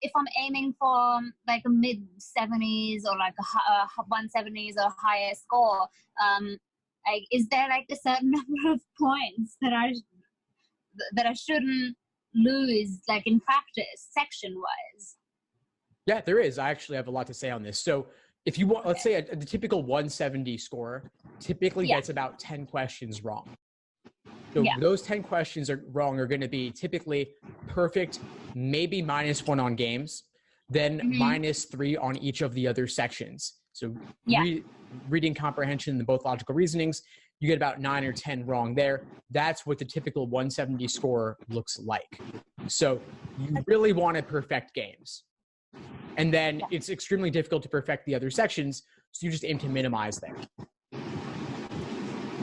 if I'm aiming for like a mid 70s or like a 170s or higher score, like, is there like a certain number of points that I shouldn't lose, like in practice, section wise? Yeah, there is. I actually have a lot to say on this. So if you want, let's say the typical 170 score typically gets about 10 questions wrong. So those 10 questions are going to be typically perfect, maybe -1 on games, then -3 on each of the other sections. So reading comprehension and both logical reasonings, you get about 9 or 10 wrong there. That's what the typical 170 score looks like. So you really want to perfect games. And then it's extremely difficult to perfect the other sections, so you just aim to minimize there.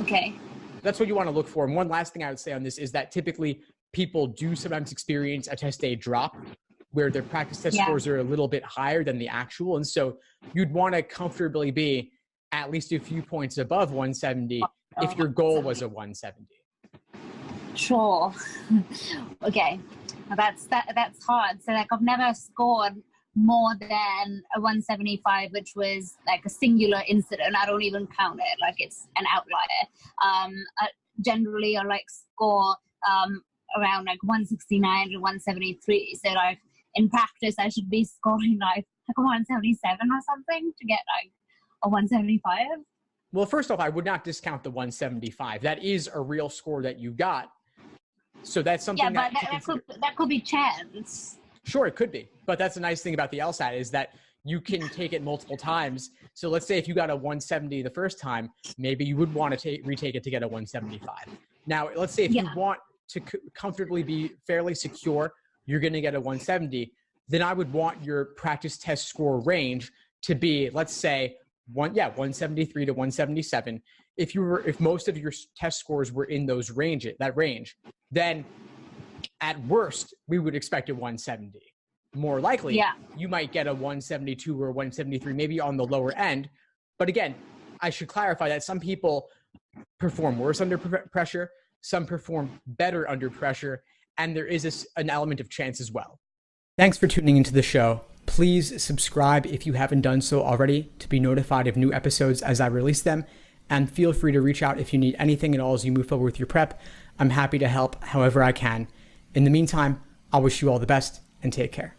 Okay. That's what you want to look for. And one last thing I would say on this is that typically people do sometimes experience a test day drop where their practice test scores are a little bit higher than the actual. And so you'd want to comfortably be at least a few points above 170 if your goal was a 170. Sure. Okay. That's hard. So like I've never scored more than a 175, which was like a singular incident. I don't even count it like it's an outlier. Generally I like score around like 169 to 173. So like in practice I should be scoring like a 177 or something to get like a 175. Well, first off, I would not discount the 175. That is a real score that you got. So that's something that could be chance. Sure, it could be. But that's the nice thing about the LSAT is that you can take it multiple times. So let's say if you got a 170 the first time, maybe you would want to retake it to get a 175. Now, let's say if you want to comfortably be fairly secure, you're going to get a 170, then I would want your practice test score range to be, let's say, 173 to 177. If most of your test scores were in that range, then at worst, we would expect a 170. More likely, you might get a 172 or 173, maybe on the lower end. But again, I should clarify that some people perform worse under pressure, some perform better under pressure, and there is an element of chance as well. Thanks for tuning into the show. Please subscribe if you haven't done so already to be notified of new episodes as I release them. And feel free to reach out if you need anything at all as you move forward with your prep. I'm happy to help however I can. In the meantime, I'll wish you all the best and take care.